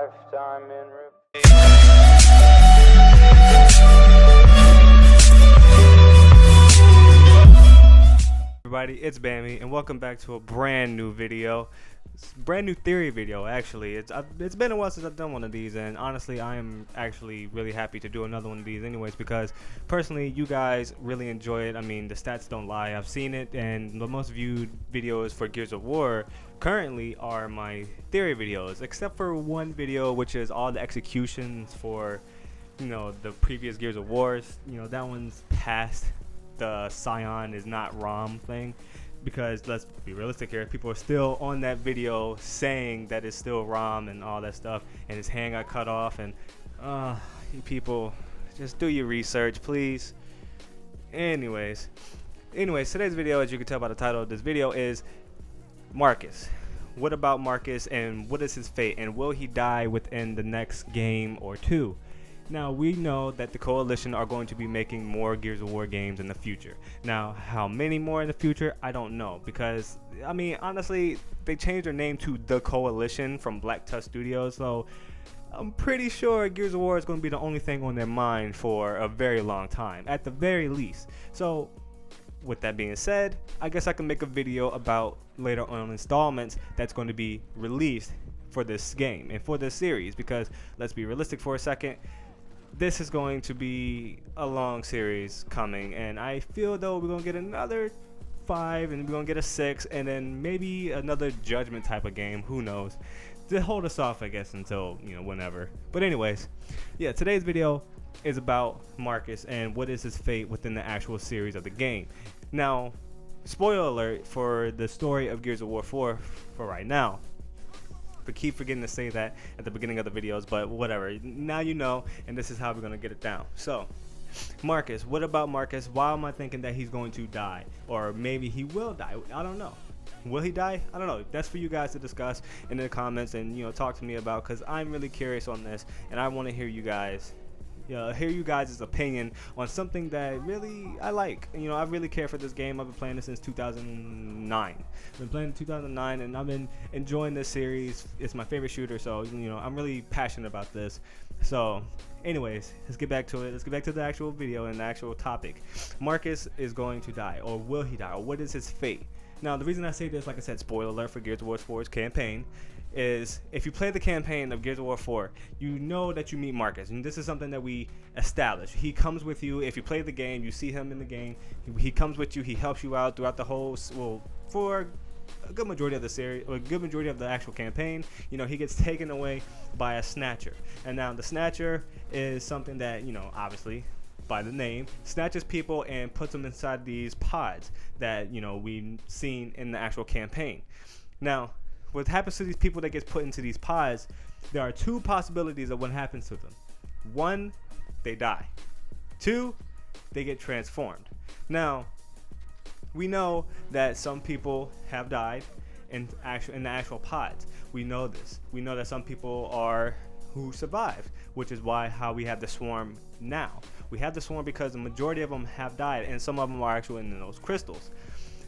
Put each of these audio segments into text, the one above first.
lifetime in repeat. Everybody, it's Bammy, and welcome back to a brand new video. It's a brand new theory video, actually. It's been a while since I've done one of these, and honestly, I am actually really happy to do another one of these anyways, because personally, you guys really enjoy it. I mean, the stats don't lie. I've seen it, and the most viewed videos for Gears of War currently are my theory videos, except for one video, which is all the executions for, the previous Gears of Wars. That one's past the Scion is not ROM thing, because let's be realistic here, people are still on that video saying that it's still ROM and all that stuff, and his hand got cut off, and you people, just do your research, please. Anyways, today's video, as you can tell by the title of this video, is Marcus. What about Marcus, and what is his fate, and will he die within the next game or two? Now, we know that the Coalition are going to be making more Gears of War games in the future. Now, how many more in the future, I don't know, because, I mean, honestly, they changed their name to The Coalition from Black Tusk Studios, so I'm pretty sure Gears of War is going to be the only thing on their mind for a very long time, at the very least. So, with that being said, I guess I can make a video about later on installments that's going to be released for this game and for this series, because let's be realistic for a second. This is going to be a long series coming, and I feel though we're going to get another 5, and we're going to get a 6, and then maybe another Judgment type of game, who knows, to hold us off, I guess, until, whenever. But anyways, yeah, today's video is about Marcus and what is his fate within the actual series of the game. Now, spoiler alert for the story of Gears of War 4 for right now. But keep forgetting to say that at the beginning of the videos, but whatever. Now you know, and this is how we're going to get it down. So, Marcus. What about Marcus? Why am I thinking that he's going to die? Or maybe he will die. I don't know. Will he die? I don't know. That's for you guys to discuss in the comments and, talk to me about, because I'm really curious on this, and I want to hear you guys. Hear you guys' opinion on something that really I like. I really care for this game. I've been playing this since 2009. I've been playing in 2009, and I've been enjoying this series. It's my favorite shooter, so I'm really passionate about this. So, anyways, let's get back to it. Let's get back to the actual video and the actual topic. Marcus is going to die, or will he die, or what is his fate? Now, the reason I say this, like I said, spoiler alert for Gears of War 4's campaign, is if you play the campaign of Gears of War 4, you know that you meet Marcus, and this is something that we established. He comes with you. If you play the game, you see him in the game. He comes with you. He helps you out throughout the whole, for a good majority of the series, or a good majority of the actual campaign. He gets taken away by a Snatcher, and now the Snatcher is something that, obviously, by the name, snatches people and puts them inside these pods that, we've seen in the actual campaign. Now, what happens to these people that gets put into these pods, there are two possibilities of what happens to them. One, they die. Two, they get transformed. Now, we know that some people have died in the actual pods. We know this. We know that some people are who survived, which is how we have the swarm now. We have the swarm because the majority of them have died, and some of them are actually in those crystals.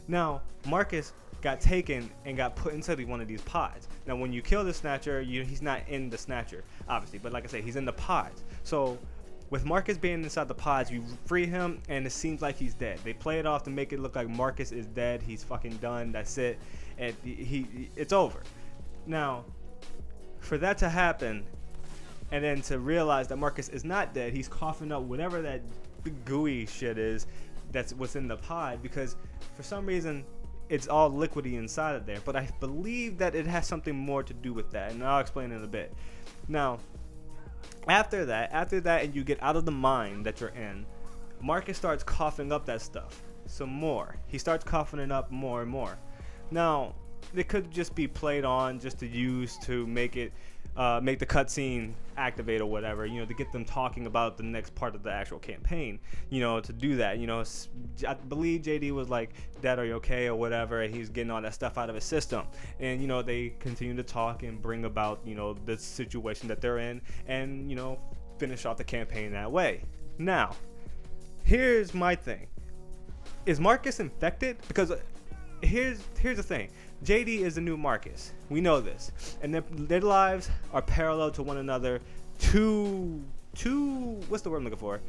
Now, Marcus got taken and got put into one of these pods. Now, when you kill the Snatcher, he's not in the Snatcher, obviously, but like I say, he's in the pods. So, with Marcus being inside the pods, you free him, and it seems like he's dead. They play it off to make it look like Marcus is dead. He's fucking done. That's it. And it's over. Now, for that to happen, and then to realize that Marcus is not dead, he's coughing up whatever that gooey shit is that's what's in the pod, because for some reason it's all liquidy inside of there. But I believe that it has something more to do with that, and I'll explain in a bit. Now, after that, and you get out of the mine that you're in, Marcus starts coughing up that stuff some more. He starts coughing it up more and more. Now, it could just be played on just to use to make the cutscene activate or whatever, to get them talking about the next part of the actual campaign, to do that. I believe JD was like, "Dad, are you okay?" or whatever, and he's getting all that stuff out of his system. And, they continue to talk and bring about, the situation that they're in, and, finish off the campaign that way. Now, here's my thing. Is Marcus infected? Because here's the thing. JD is the new Marcus. We know this, and their lives are parallel to one another. What's the word I'm looking for?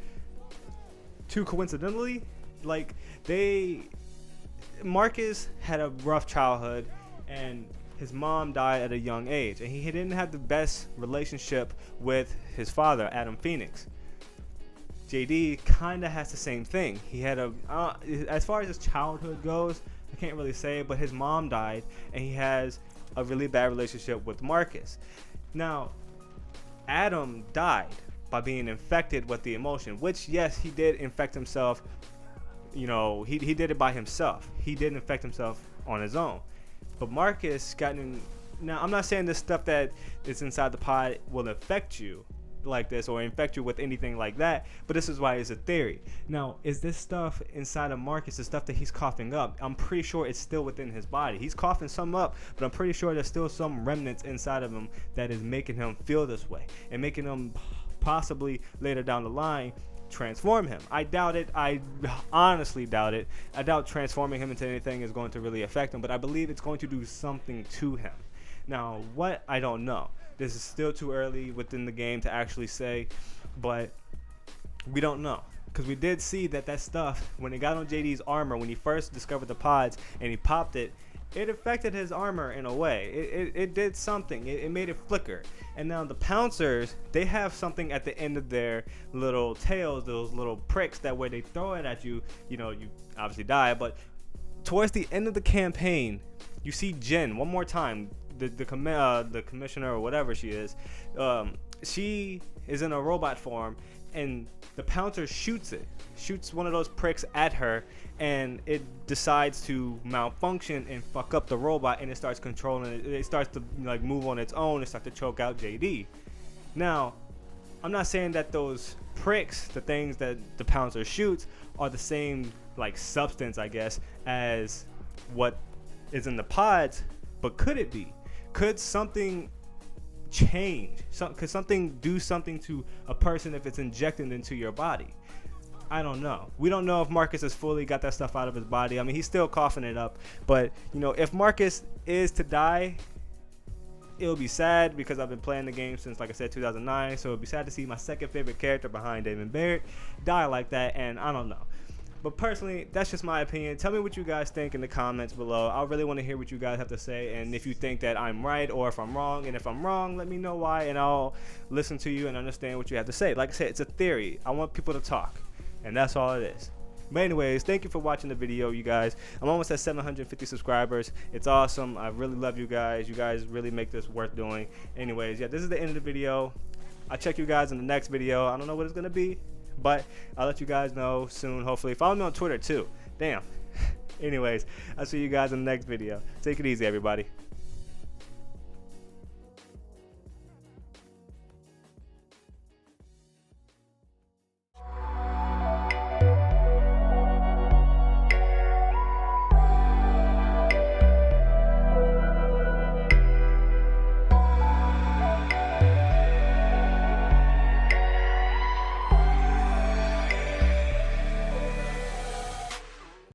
Too coincidentally, like Marcus had a rough childhood, and his mom died at a young age, and he didn't have the best relationship with his father, Adam Fenix. JD kind of has the same thing. He had as far as his childhood goes, I can't really say, but his mom died, and he has a really bad relationship with Marcus. Now, Adam died by being infected with the emotion, which, yes, he did infect himself. You know, he did it by himself. He didn't infect himself on his own. But Marcus now, I'm not saying this stuff that is inside the pod will affect you like this or infect you with anything like that, but this is why it's a theory. Now, is this stuff inside of Marcus, the stuff that he's coughing up? I'm pretty sure it's still within his body. He's coughing some up, but I'm pretty sure there's still some remnants inside of him that is making him feel this way and making him possibly later down the line transform him. I doubt it. I honestly doubt it. I doubt transforming him into anything is going to really affect him, but I believe it's going to do something to him. Now, what? I don't know. This is still too early within the game to actually say, but we don't know. Because we did see that stuff, when it got on JD's armor, when he first discovered the pods and he popped it, it affected his armor in a way. It did something. It made it flicker. And now the pouncers, they have something at the end of their little tails, those little pricks that where they throw it at you, you know, you obviously die. But towards the end of the campaign, you see Jen one more time, the commissioner or whatever she is. She is in a robot form, and the pouncer shoots one of those pricks at her, and it decides to malfunction and fuck up the robot, and it starts controlling it. It starts to like move on its own and start to choke out JD. Now, I'm not saying that those pricks, the things that the pouncer shoots, are the same like substance, I guess, as what is in the pods, but could it be? Could something change? Could something do something to a person if it's injected into your body? I don't know. We don't know if Marcus has fully got that stuff out of his body. I mean, he's still coughing it up. But, you know, if Marcus is to die, it'll be sad because I've been playing the game since, like I said, 2009. So it'll be sad to see my second favorite character behind Damon Barrett die like that. And I don't know. But personally, that's just my opinion. Tell me what you guys think in the comments below. I really want to hear what you guys have to say, and if you think that I'm right or if I'm wrong. And if I'm wrong, let me know why, and I'll listen to you and understand what you have to say. Like I said, it's a theory. I want people to talk, and that's all it is. But anyways, thank you for watching the video, you guys. I'm almost at 750 subscribers. It's awesome. I really love you guys. You guys really make this worth doing. Anyways, yeah, this is the end of the video. I'll check you guys in the next video. I don't know what it's going to be, but I'll let you guys know soon, hopefully. Follow me on Twitter, too. Damn. Anyways, I'll see you guys in the next video. Take it easy, everybody.